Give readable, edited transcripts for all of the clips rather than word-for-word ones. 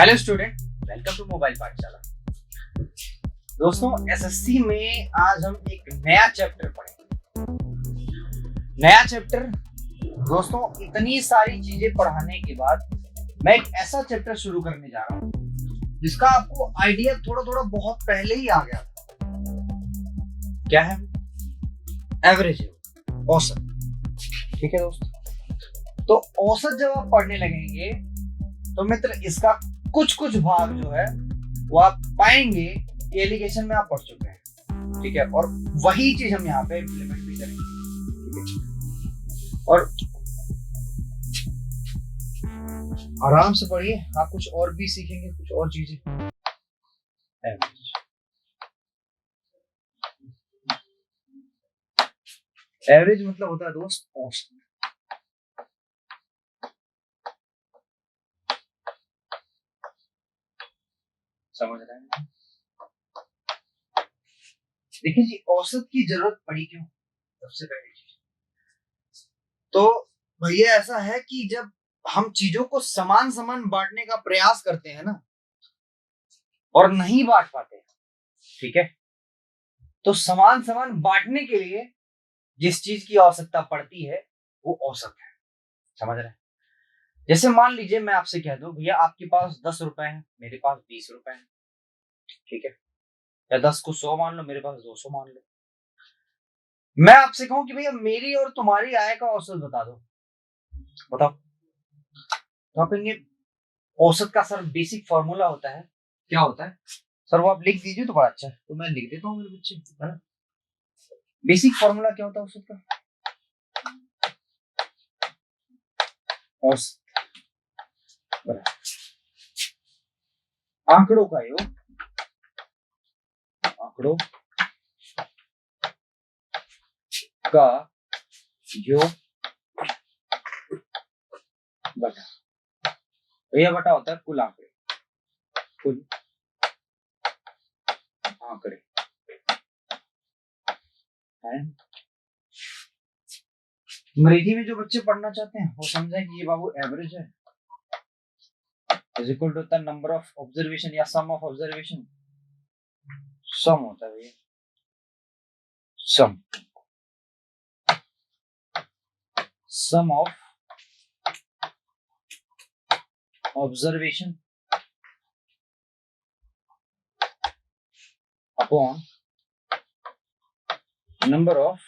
Hello student, welcome to mobile Pathshala. दोस्तों, SSC में आज हम एक नया चैप्टर पढ़ेंगे। नया चैप्टर दोस्तों, इतनी सारी चीजें पढ़ाने के बाद मैं एक ऐसा चैप्टर शुरू करने जा रहा हूँ जिसका आपको आइडिया थोड़ा थोड़ा बहुत पहले ही आ गया। क्या है? एवरेज, औसत। ठीक है दोस्तों, तो औसत जब आप पढ़ने लगेंगे तो मित्र इसका कुछ कुछ भाग जो है वो आप पाएंगे कि एलिगेशन में आप पढ़ चुके हैं। ठीक है, और वही चीज हम यहाँ पे इम्प्लीमेंट भी करेंगे। ठीक है, और आराम से पढ़िए, आप कुछ और भी सीखेंगे, कुछ और चीजें। एवरेज मतलब होता है दोस्त औसत। समझ रहे हैं? देखिए जी, औसत की जरूरत पड़ी क्यों? सबसे पहली चीज तो भैया ऐसा है कि जब हम चीजों को समान समान बांटने का प्रयास करते हैं ना, और नहीं बांट पाते, ठीक है, तो समान समान बांटने के लिए जिस चीज की आवश्यकता पड़ती है वो औसत है। समझ रहे हैं? जैसे मान लीजिए मैं आपसे कह दूं भैया आपके पास 10 रुपए है, मेरे पास 20 रुपए है। ठीक है, या 10 को 100 मान लो, मेरे पास 200 मान लो। मैं आपसे कहूं कि भैया मेरी और तुम्हारी आय का औसत बता दो, बताओ। तो आप कहेंगे औसत का सर बेसिक फॉर्मूला होता है। क्या होता है सर? वो आप लिख दीजिए तो बड़ा अच्छा है। तो मैं लिख देता हूँ मेरे बच्चे, है ना। बेसिक फॉर्मूला क्या होता है औसत का? औसत आंकड़ों का योग, आंकड़ों का योग बटा, भैया बटा होता है कुल आंकड़े, कुल आंकड़े है। अंग्रेजी में जो बच्चे पढ़ना चाहते हैं वो समझें कि ये बाबू एवरेज है इज इक्वल टू होता है नंबर ऑफ ऑब्जर्वेशन या सम ऑफ ऑब्जर्वेशन। सम होता है भैया, sum of observation upon number of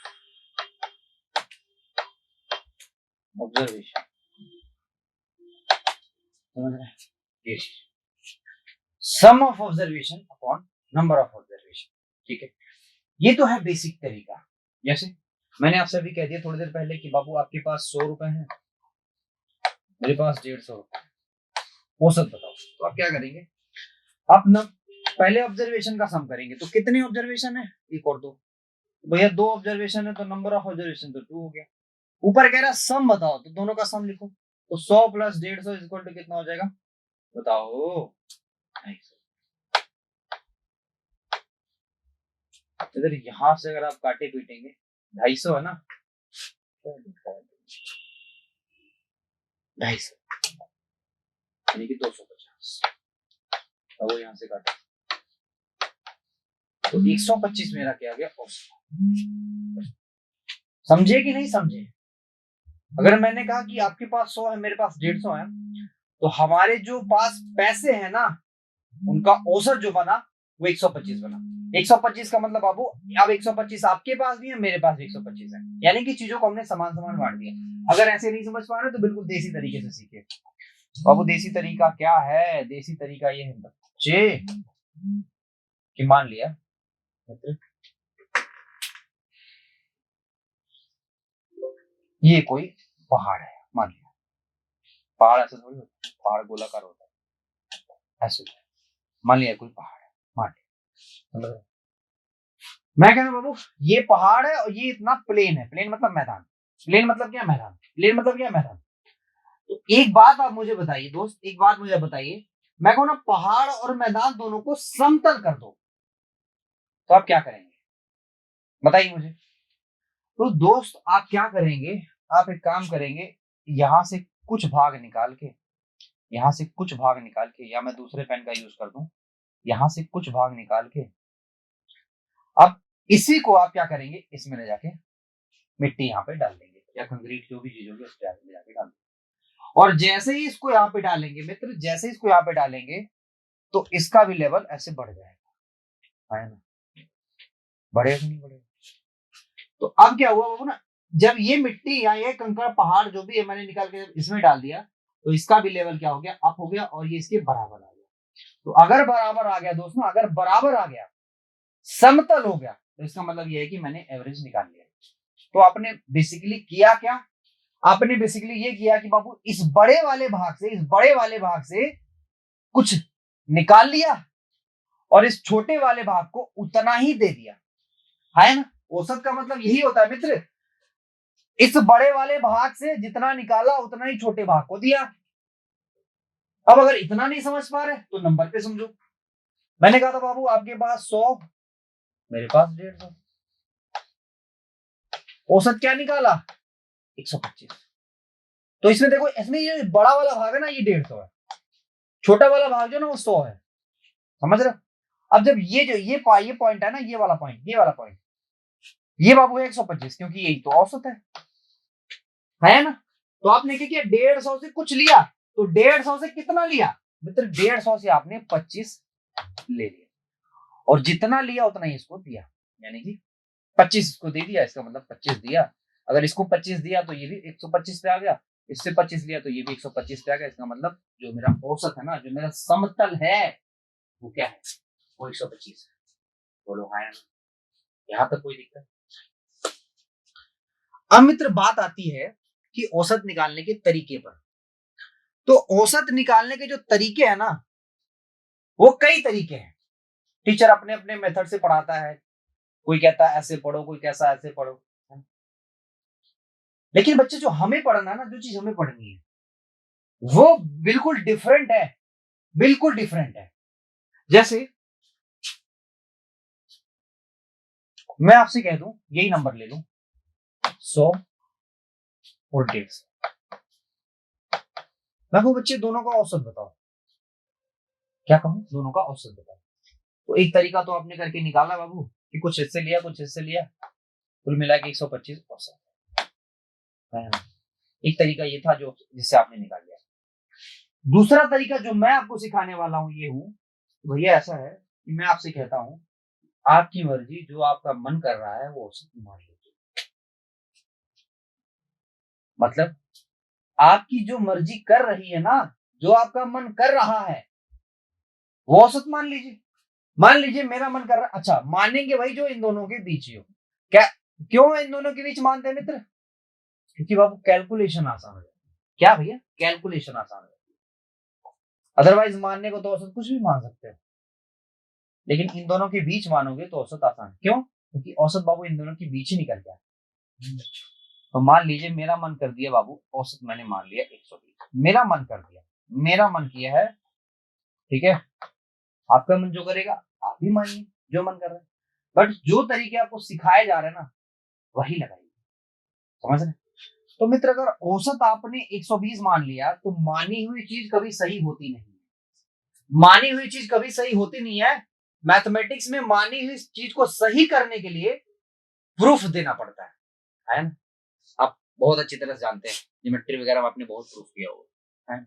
observation. समझ रहे हैं? Sum of observation upon number of observation. ठीक है, ये तो है बेसिक तरीका। जैसे मैंने आपसे अभी कह दिया थोड़ी देर पहले कि बाबू आपके पास 100 रुपए हैं, मेरे पास 150 रुपए, औसत बताओ। तो आप क्या करेंगे? आप न पहले ऑब्जर्वेशन का सम करेंगे तो कितने ऑब्जर्वेशन है? एक और दो। भैया 2 ऑब्जर्वेशन है तो नंबर ऑफ ऑब्जर्वेशन तो 2 हो गया। ऊपर कह रहा है सम बताओ, तो दोनों का सम लिखो। तो 100 प्लस 150 इक्वल टू कितना हो जाएगा बताओ? 250। इधर यहां से अगर आप काटे पीटेंगे 250 है ना, 250 यानी कि 250। अब वो यहां से काटे तो 125 मेरा क्या गया औसत। समझे कि नहीं समझे? अगर मैंने कहा कि आपके पास 100 है, मेरे पास 150 है, तो हमारे जो पास पैसे हैं ना, उनका औसत जो बना वो 125 बना। 125 का मतलब बाबू अब 125 आपके पास भी है, मेरे पास भी 125 है, यानी कि चीजों को हमने समान समान बांट दिया। अगर ऐसे नहीं समझ पा रहे तो बिल्कुल देसी तरीके से सीखे। बाबू देसी तरीका क्या है? देसी तरीका ये है बच्चे कि मान लिया ये कोई पहाड़ है, मान लिया। पहाड़ ऐसा थोड़ी होता है, पहाड़ गोलाकार होता है, ऐसे मान लिया कोई पहाड़ है, मान लिया। मैं कह रहा हूं बाबू ये पहाड़ है और ये इतना प्लेन है। प्लेन मतलब मैदान। प्लेन मतलब क्या? मैदान। प्लेन मतलब क्या? मैदान। तो एक बात आप मुझे बताइए दोस्त, एक बात मुझे बताइए, मैं कहूँ ना पहाड़ और मैदान दोनों को समतल कर दो, तो आप क्या करेंगे बताइए मुझे। तो दोस्त आप क्या करेंगे? आप एक काम करेंगे, यहां से कुछ भाग निकाल के यहां से कुछ भाग निकाल के, या मैं दूसरे पेन का यूज कर दूं, यहां से कुछ भाग निकाल के अब इसी को आप क्या करेंगे, इसमें ले जाके मिट्टी यहाँ पे डाल देंगे, या कंक्रीट जो भी चीज होगी उस पे जाके डाल देंगे। और जैसे ही इसको यहाँ पे डालेंगे मित्र, जैसे ही इसको यहाँ पे डालेंगे तो इसका भी लेवल ऐसे बढ़ जाएगा, है ना? बढ़ेगा कि नहीं बढ़ेगा? तो अब क्या हुआ बाबू ना, जब ये मिट्टी या ये कंकड़ पहाड़ जो भी है मैंने निकाल के इसमें डाल दिया, तो इसका भी लेवल क्या हो गया, अप हो गया, और ये इसके बराबर आ गया। तो अगर बराबर आ गया दोस्तों, अगर बराबर आ गया, समतल हो गया, तो इसका मतलब ये है कि मैंने एवरेज निकाल लिया। तो आपने बेसिकली किया क्या, आपने बेसिकली ये किया कि बाबू इस बड़े वाले भाग से, इस बड़े वाले भाग से कुछ निकाल लिया, और इस छोटे वाले भाग को उतना ही दे दिया, है ना? औसत का मतलब यही होता है मित्र, इस बड़े वाले भाग से जितना निकाला उतना ही छोटे भाग को दिया। अब अगर इतना नहीं समझ पा रहे तो नंबर पे समझो। मैंने कहा था बाबू आपके पास 100, मेरे पास 150, औसत क्या निकाला, 125। तो इसमें देखो, इसमें ये बड़ा वाला भाग है ना, ये 150 है, छोटा वाला भाग जो ना वो 100 है, समझ रहे? अब जब ये पॉइंट है ना, ये वाला पॉइंट, ये बाबू है 125, क्योंकि यही तो औसत है ना? तो आपने क्या किया, 150 से कुछ लिया, तो 150 से कितना लिया मित्र, 150 से आपने 25 ले लिया, और जितना लिया उतना ही इसको दिया, यानी कि 25 इसको दे दिया, इसका मतलब 25 दिया। अगर इसको 25 दिया तो ये भी 125 पे आ गया, इससे 25 लिया तो ये भी 125 पे आ गया। इसका मतलब जो मेरा औसत है ना, जो मेरा समतल है, वो क्या है, वो 125 है। बोलो हाँ, यहाँ तक कोई दिक्कत? अब मित्र बात आती है कि औसत निकालने के तरीके पर। तो औसत निकालने के जो तरीके हैं ना, वो कई तरीके हैं। टीचर अपने अपने मेथड से पढ़ाता है, कोई कहता है ऐसे पढ़ो, कोई कैसा ऐसे पढ़ो, लेकिन बच्चे जो हमें पढ़ना है ना, जो चीज हमें पढ़नी है वो बिल्कुल डिफरेंट है, बिल्कुल डिफरेंट है। जैसे मैं आपसे कह दूं यही नंबर ले लूं 100 और 150, मैं कहूं बच्चे दोनों का औसत बताओ, क्या कहूं, दोनों का औसत बताओ। तो एक तरीका तो आपने करके निकाला बाबू कि कुछ इससे लिया कुछ इससे लिया, कुल मिला के 125 औसत है ना? एक तरीका ये था जो जिससे आपने निकाल लिया। दूसरा तरीका जो मैं आपको सिखाने वाला हूं ये हूं, भैया ऐसा है कि मैं आपसे कहता हूं आपकी मर्जी, जो आपका मन कर रहा है वो औसत मान लीजिए। मतलब आपकी जो मर्जी कर रही है ना, जो आपका मन कर रहा है वो औसत मान लीजिए। मान लीजिए मेरा मन कर रहा है, अच्छा मानेंगे भाई जो इन दोनों के बीच ही हो। क्या, क्यों इन दोनों के बीच मानते हैं मित्र, क्योंकि बाबू कैलकुलेशन आसान हो जाती है। क्या भैया, कैलकुलेशन आसान हो जाती है। अदरवाइज मानने को तो औसत कुछ भी मान सकते हैं, लेकिन इन दोनों के बीच मानोगे तो औसत आसान। क्यों? क्योंकि औसत बाबू इन दोनों के बीच ही निकल गया। तो मान लीजिए मेरा मन कर दिया बाबू, औसत मैंने मान लिया 120, मेरा मन कर दिया, मेरा मन किया है, ठीक है? आपका मन जो करेगा आप भी मानिए, जो मन कर रहा है, बट जो तरीके आपको सिखाए जा रहे हैं ना वही लगाइए, समझ रहे? तो मित्र अगर औसत आपने 120 मान लिया तो मानी हुई चीज कभी सही होती नहीं है, मानी हुई चीज कभी सही होती नहीं है। मैथमेटिक्स में मानी हुई चीज को सही करने के लिए प्रूफ देना पड़ता है ना? आप बहुत अच्छी तरह से जानते हैं, ज्योमेट्री वगैरह में आपने बहुत प्रूफ किया होगा, है?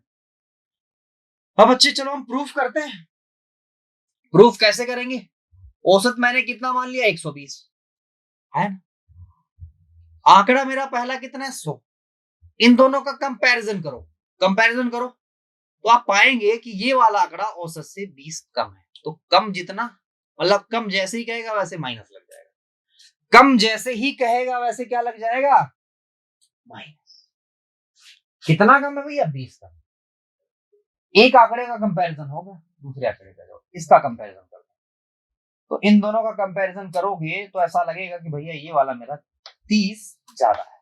अब बच्चे चलो हम प्रूफ करते हैं। प्रूफ कैसे करेंगे, औसत मैंने कितना मान लिया 120, है ना? आंकड़ा मेरा पहला कितना है 100, इन दोनों का कंपैरिजन करो, कंपैरिजन करो तो आप पाएंगे कि ये वाला आंकड़ा औसत से 20 कम है। तो कम जितना, मतलब कम जैसे ही कहेगा वैसे माइनस लग जाएगा, कम जैसे ही कहेगा वैसे क्या लग जाएगा, माइनस। कितना कम है भैया, 20 कम। एक आंकड़े का कंपैरिजन होगा दूसरे आंकड़े का, जो इसका कंपैरिजन करो, तो इन दोनों का कंपैरिजन करोगे तो ऐसा लगेगा कि भैया ये वाला मेरा 30 ज्यादा है।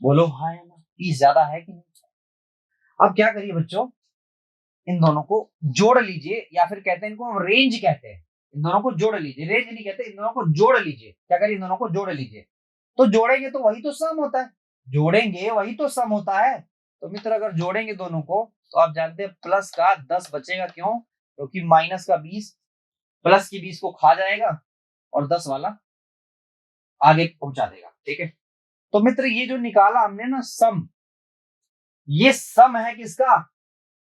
बोलो हाँ या ना, 30 ज्यादा है कि नहीं? अब क्या करिए बच्चों, इन दोनों को जोड़ लीजिए, या फिर कहते हैं इनको हम रेंज कहते हैं। इन दोनों को जोड़ लीजिए, रेंज नहीं कहते, इन दोनों को जोड़ लीजिए। क्या करिए, इन दोनों को जोड़ लीजिए। तो जोड़ेंगे तो वही तो सम होता है, जोड़ेंगे वही तो सम होता है। तो मित्र अगर जोड़ेंगे दोनों को तो आप जानते हैं प्लस का 10 बचेगा, क्यों? क्योंकि माइनस का 20 प्लस की 20 को खा जाएगा और 10 वाला आगे पहुंचा देगा। ठीक है, तो मित्र ये जो निकाला हमने ना सम, ये सम है किसका?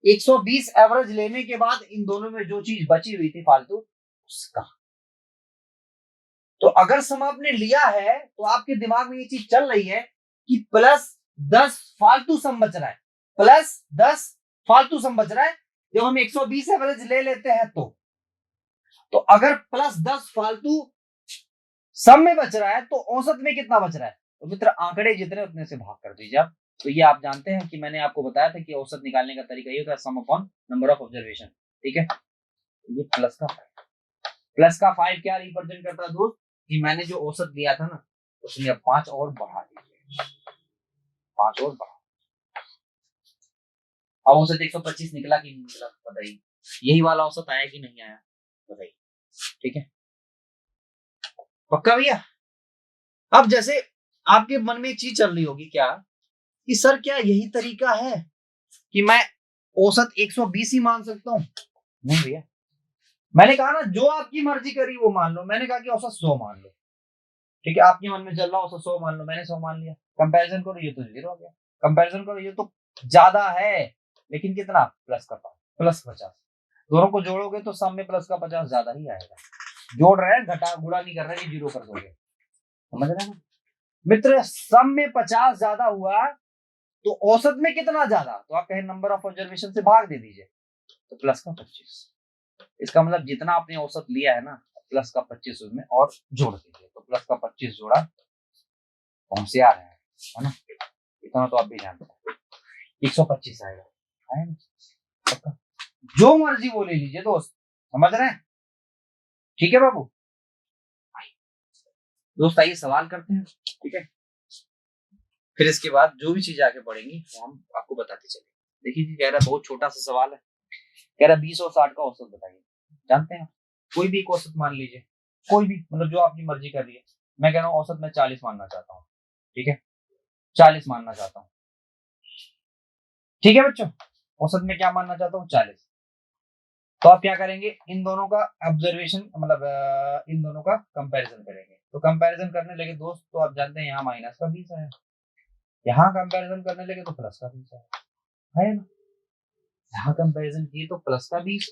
120 एवरेज लेने के बाद इन दोनों में जो चीज बची हुई थी फालतू उसका। तो अगर सम आपने लिया है तो आपके दिमाग में ये चीज चल रही है कि प्लस 10 फालतू सम बच रहा है, प्लस 10 फालतू सम बच रहा है। जब हम 120 एवरेज ले लेते हैं तो अगर प्लस 10 फालतू सम में बच रहा है तो औसत में कितना बच रहा है? तो मित्र आंकड़े जितने उतने से भाग कर दीजिए आप। तो ये आप जानते हैं कि मैंने आपको बताया था कि औसत निकालने का तरीका ये होता है सम अपॉन नंबर ऑफ ऑब्जर्वेशन। ठीक है, ये प्लस का 5 क्या रिप्रेजेंट करता है दोस्त? कि मैंने जो औसत लिया था ना उसमें अब 5 और बढ़ा दीजिए, 5 और बढ़ा। अब औसत 125 निकला कि नहीं निकला बताइए, यही वाला औसत आया कि नहीं आया बताइए। ठीक है, पक्का भैया? अब जैसे आपके मन में एक चीज चल रही होगी क्या कि सर क्या यही तरीका है कि मैं औसत 120 ही मान सकता हूं? नहीं भैया, मैंने कहा ना जो आपकी मर्जी करी वो मान लो। मैंने कहा कि औसत 100 मान लो। ठीक है, आपके मन में चल रहा औसत 100 मान लो, मैंने 100 मान लिया। कंपैरिजन करो, ये तो 0 हो गया। कंपैरिजन करो, ये तो ज्यादा है लेकिन कितना? प्लस का 5, प्लस 50। दोनों को जोड़ोगे तो सम में प्लस का 50 ज्यादा ही आएगा। जोड़ रहे हैं, घटा गुणा नहीं कर रहे कि 0 कर दोगे। समझ रहे हैं मित्र? सम में 50 ज्यादा हुआ तो औसत में कितना ज्यादा? तो आप कहें नंबर ऑफ ऑब्जर्वेशन से भाग दे दीजिए तो प्लस का 25। इसका मतलब जितना आपने औसत लिया है ना प्लस का 25 उसमें और जोड़ दीजिए। तो प्लस का 25 जोड़ा, होशियार है ना? इतना तो आप भी जानते हैं, 125 आएगा, है ना? पक्का? जो मर्जी वो ले लीजिए दोस्त, समझ रहे हैं? ठीक है बाबू? दोस्त आइए सवाल करते हैं। ठीक है, फिर इसके बाद जो भी चीज आगे बढ़ेंगी वो हम आपको बताते चलेंगे। देखिए जी, कह रहा बहुत छोटा सा सवाल है, कह रहा 20 और 60 का औसत बताइए। जानते हैं, कोई भी एक औसत मान लीजिए, कोई भी, मतलब जो आपकी मर्जी कर रही है। मैं कह रहा हूँ औसत में 40 मानना चाहता हूँ। ठीक है, 40 मानना चाहता हूँ। ठीक है बच्चों, औसत में क्या मानना चाहता हूँ? 40। तो आप क्या करेंगे? इन दोनों का ऑब्जर्वेशन, मतलब इन दोनों का कंपैरिजन करेंगे। तो कंपैरिजन करने लगे दोस्त तो आप जानते हैं यहाँ माइनस का 20 है, यहाँ कंपैरिजन करने लगे तो प्लस का 20 है ना? यहाँ कंपैरिजन किए तो प्लस का 20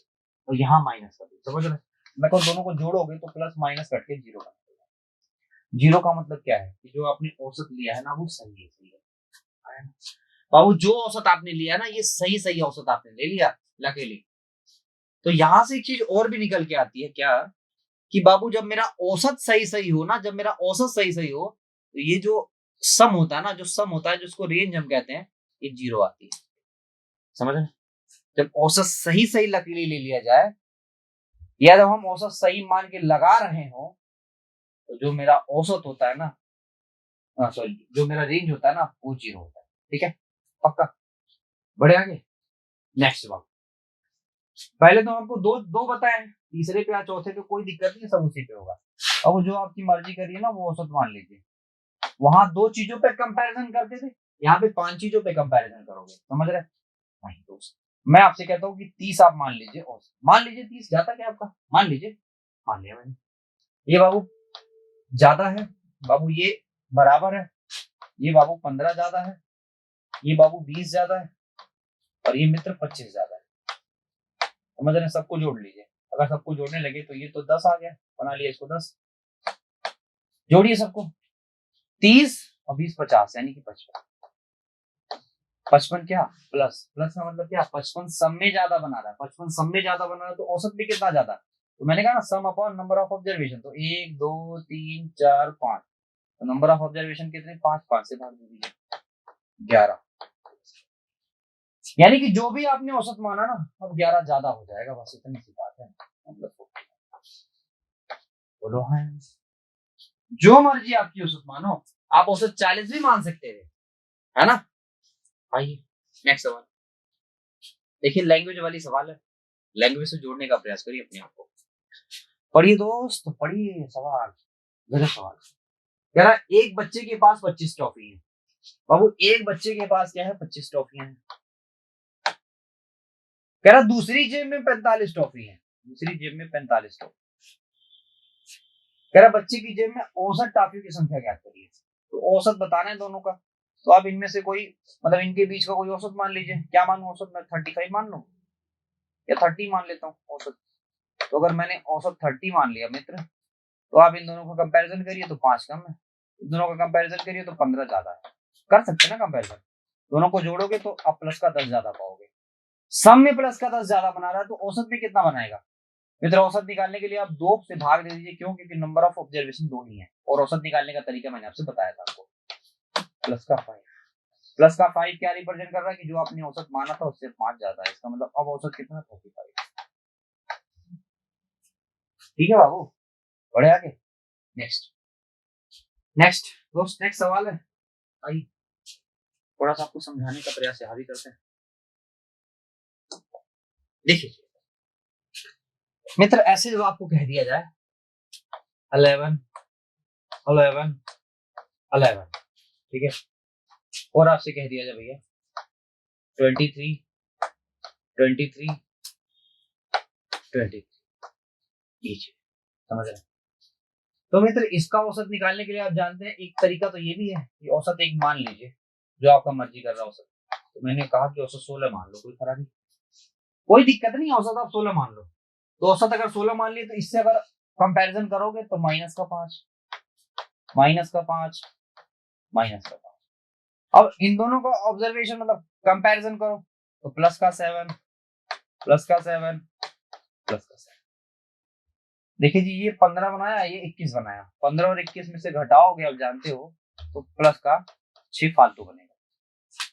और यहाँ माइनस का 20। समझ रहे? मैं कहूँ दोनों को जोड़ोगे तो प्लस माइनस कट के 0 बनेगा। 0 का मतलब क्या है कि जो आपने औसत लिया है ना वो सही है ना? बाबू जो औसत आपने लिया है ना ये सही सही औसत आपने ले लिया लकीली। तो यहां से एक चीज और भी निकल के आती है क्या कि बाबू जब मेरा औसत सही सही हो ना, जब मेरा औसत सही सही हो तो ये जो सम होता है ना, जो सम होता है जिसको रेंज हम कहते हैं, ये 0 आती है। समझ रहे? जब औसत सही सही लकीली ले लिया जाए या जब हम औसत सही मान के लगा रहे हो तो जो मेरा औसत होता है ना, सॉरी, जो मेरा रेंज होता है ना वो 0 होता है। ठीक है, पक्का? बढ़े आगे, नेक्स्ट बात। पहले तो आपको दो दो बताए, तीसरे पे या चौथे पे कोई दिक्कत नहीं, सब उसी पे होगा। अब जो आपकी मर्जी करिए ना वो औसत मान लीजिए। वहां 2 चीजों पे कंपैरिजन करते थे, यहाँ पे 5 चीजों पे कंपैरिजन करोगे। समझ रहे? नहीं दोस्त, मैं आपसे कहता हूँ कि 30 आप मान लीजिए, औसत मान लीजिए। 30 जाता क्या आपका? मान लीजिए, मान लिया मैंने। ये बाबू ज्यादा है, बाबू ये बराबर है, ये बाबू 15 ज्यादा है, ये बाबू 20 ज्यादा है और ये मित्र 25 ज्यादा है। समझ रहे? सबको जोड़ लीजिए। अगर सबको जोड़ने लगे तो ये तो 10 आ गया, बना लिया इसको 10। जोड़िए सबको, 30 और 20 50 यानी कि 55। 55 क्या? प्लस, प्लस का मतलब क्या? 55 सम में ज्यादा बना रहा है। 55 सम में ज्यादा बना रहा है तो औसत भी कितना ज्यादा? तो मैंने कहा ना सम अपॉन नंबर ऑफ ऑब्जर्वेशन। तो 1 2 3 4 5, तो नंबर ऑफ ऑब्जर्वेशन कितने? 5, 5 से भाग दीजिए 11। यानी कि जो भी आपने औसत माना ना अब 11 ज्यादा हो जाएगा, बस इतनी सी बात है। मतलब बोलो हाँ, जो मर्जी आपकी औसत मानो, आप औसत 40 भी मान सकते थे, है ना? आइए नेक्स्ट सवाल देखिए, लैंग्वेज वाली सवाल है। लैंग्वेज से जोड़ने का प्रयास करिए अपने आप को। पढ़िए दोस्त, पढ़िए सवाल, गजब सवाल। कह रहा एक बच्चे के पास 25 टॉफी है। बाबू एक बच्चे के पास क्या है? 25 टॉफियां हैं। कह रहा दूसरी जेब में 45 टॉफी है, दूसरी जेब में 45 टॉफी। कह रहा बच्चे की जेब में औसत टॉफियों की संख्या ज्ञात करिए। तो औसत बताना है दोनों का, तो आप इनमें से कोई मतलब इनके बीच का कोई औसत मान लीजिए। क्या मानूं औसत? मैं 35 मान लूं या 30 मान लेता हूँ औसत। तो अगर मैंने औसत 30 मान लिया मित्र, तो आप इन दोनों का कंपैरिजन करिए तो 5 कम है, इन दोनों का कंपैरिजन करिए तो 15 ज्यादा है। कर सकते हैं ना कंपैरिजन, दोनों को जोड़ोगे तो आप प्लस का 10 ज्यादा पाओगे। सम में प्लस का 10 ज्यादा बना रहा है तो औसत में कितना बनाएगा मित्र? औसत निकालने के लिए आप 2 से भाग दे दीजिए, क्यों? क्योंकि नंबर ऑफ ऑब्जर्वेशन 2 ही है, और औसत निकालने का तरीका मैंने आपसे बताया था आपको। प्लस का 5, प्लस का 5 क्या रिप्रेजेंट कर रहा है कि जो आपने औसत माना था उससे 5 ज्यादा है, इसका मतलब अब औसत कितना है? 45। ठीक है बाबू, बढ़े आगे। नेक्स्ट नेक्स्ट दोस्त, नेक्स्ट सवाल है, आइए थोड़ा सा आपको समझाने का प्रयास यहाँ भी करते हैं। देखिए मित्र, ऐसे जब आपको कह दिया जाए 11 11 11, ठीक है, और आपसे कह दिया जाए भैया 23 23 23, नीचे, समझ रहे हैं? तो मित्र इसका औसत निकालने के लिए आप जानते हैं एक तरीका तो ये भी है कि औसत एक मान लीजिए जो आपका मर्जी कर रहा है औसत। तो मैंने कहा कि औसत 16 मान लो, कोई खराबी, कोई दिक्कत नहीं, औसत आप 16 मान लो। तो औसत अगर 16 मान लिए तो इससे अगर कंपैरिजन करोगे तो माइनस का 5 माइनस का 5 माइनस का 5। अब इन दोनों का ऑब्जर्वेशन मतलब कंपैरिजन करो तो प्लस का 7 प्लस का 7 प्लस का 7। देखिए जी, ये 15 बनाया, ये 21 बनाया, 15 और 21 में से घटाओगे आप जानते हो तो प्लस का 6 फालतू बनेगा।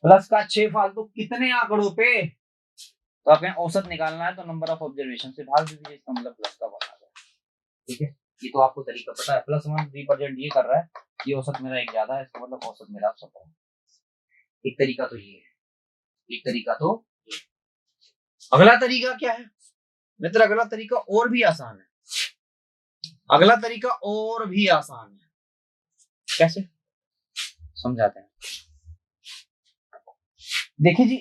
प्लस का 6 फालतू कितने आंकड़ों पे? तो आपने औसत निकालना है तो नंबर ऑफ ऑब्जर्वेशन से भाग दीजिए, इसका मतलब प्लस का 1 आ गया। ठीक है, ये तो आपको तरीका पता है। +1 रिप्रेजेंट ये कर रहा है कि औसत मेरा एक ज्यादा है, इसका मतलब औसत मेरा 17 है। एक तरीका तो ये है, एक तरीका तो ये। अगला तरीका क्या है मित्र? अगला तरीका और भी आसान है, अगला तरीका और भी आसान है। कैसे समझाते हैं? देखिए जी,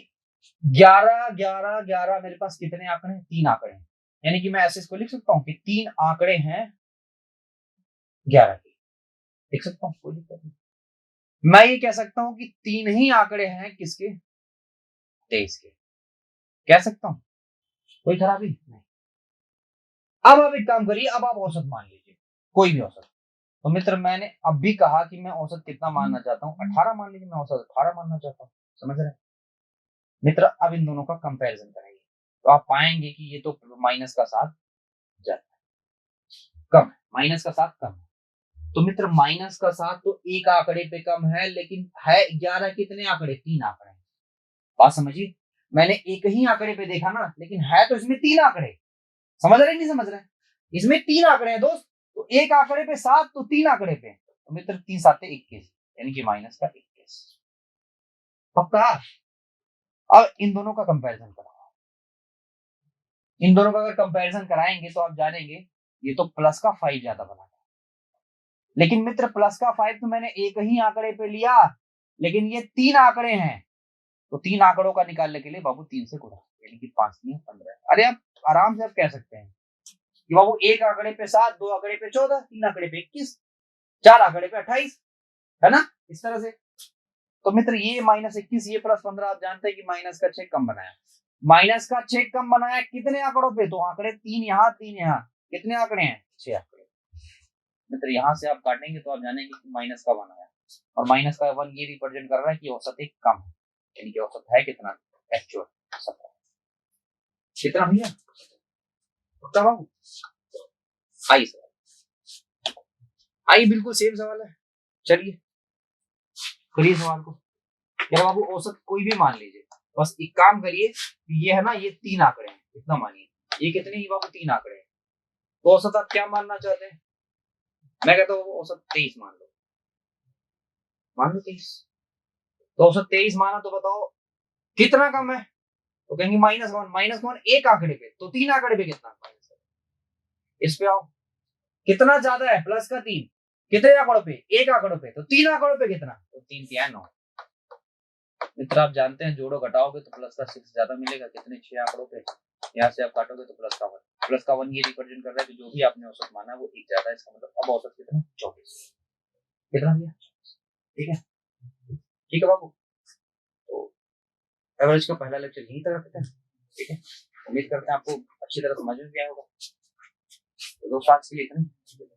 11 11 11 मेरे पास कितने आंकड़े हैं? 3 आंकड़े हैं, यानी कि मैं ऐसे इसको लिख सकता हूं कि 3 आंकड़े हैं 11 के, लिख सकता हूं, कोई दिक्कत नहीं। मैं ये कह सकता हूं कि 3 ही आंकड़े हैं किसके? 23 के, कह सकता हूं, कोई खराबी नहीं। अब आप एक काम करिए, अब आप औसत मान लीजिए, कोई भी औसत। तो मित्र मैंने अब भी कहा कि मैं औसत कितना मानना चाहता हूं? 18 मान लीजिए, मैं औसत 18 मानना चाहता हूं, समझ रहे हैं मित्र? अब इन दोनों का कंपैरिजन करेंगे तो आप पाएंगे कि ये तो माइनस का 7 ज्यादा कम है, माइनस का 7 कम है। तो मित्र माइनस का 7 तो एक आंकड़े पे कम है, लेकिन है 11 कितने आंकड़े? 3 आंकड़े। बात समझिए, मैंने एक ही आंकड़े पे देखा ना, लेकिन है तो इसमें 3 आंकड़े। समझ रहे नहीं समझ रहे? इसमें 3 आंकड़े हैं दोस्त, तो एक आंकड़े पे 7 तो 3 आंकड़े पे, तो मित्र 3 7 21, यानी कि माइनस का 21। पक्का? अब इन दोनों का कंपैरिजन कराओ, इन दोनों का अगर कंपैरिजन कराएंगे तो आप जानेंगे ये तो प्लस का 5 ज्यादा बना। लेकिन मित्र प्लस का 5 तो मैंने एक ही आंकड़े पे लिया, लेकिन ये 3 आंकड़े हैं, तो 3 आंकड़ों का निकालने के लिए बाबू 3 से गुणा, यानी कि 5 3 15। अरे आप आराम से आप कह सकते हैं कि बाबू एक आंकड़े पे 7, 2 आंकड़े पे 14, 3 आंकड़े पे 21, 4 आंकड़े पे 28, है ना, इस तरह से। तो मित्र ये -21, ये +15, आप जानते हैं कि माइनस का 6 कम बनाया, माइनस का 6 कम बनाया कितने आंकड़ों पे? तो आंकड़े 3 यहाँ 3 यहाँ, कितने आंकड़े हैं? 6 आंकड़े। मित्र यहाँ से आप काटेंगे तो आप जानेंगे कि माइनस का 1 आया, और माइनस का 1 ये रिप्रेजेंट कर रहा है कि औसत एक कम है, यानी कि औसत है कितना? एक्चुअल 17। कितना भैया? पक्का बाबू? आई सवाल, आई बिल्कुल सेम सवाल है, चलिए करिए सवाल को। क्या बाबू औसत कोई भी मान लीजिए, बस एक काम करिए, ये है ना, ये 3 आंकड़े हैं, इतना मानिए। ये कितने ही बाबू? 3 आंकड़े हैं। तो औसत आप क्या मानना चाहते हैं? मैं कहता हूँ औसत 23 मान लो, मान लो 23। तो औसत 23 माना तो बताओ कितना कम है? तो कहेंगे -1, -1 एक आंकड़े पे, तो 3 आंकड़े पे कितना? इस पे आओ, कितना ज्यादा है? प्लस का 3, कितने आंकड़ों पे? एक आंकड़ों पे, तो 3 आंकड़ों पे कितना? तो 3 3 9, मित्र आप जानते हैं जोड़ो घटाओगे तो प्लस का 6 ज्यादा मिलेगा, कितने 6 आंकड़ों पे, यहाँ से आप काटोगे तो प्लस का 1, प्लस का 1 ये रिप्रेजेंट कर रहा है कि जो भी आपने औसत माना है वो एक ज्यादा है, इसका मतलब अब औसत कितना 24, कितना भैया, ठीक है, ठीक है बाबू। तो एवरेज का पहला लेक्चर यहीं तक रखते हैं, ठीक है, उम्मीद करते हैं आपको अच्छी तरह समझ में भी आया होगा। तो दोस्तों आज के लिए इतना ही।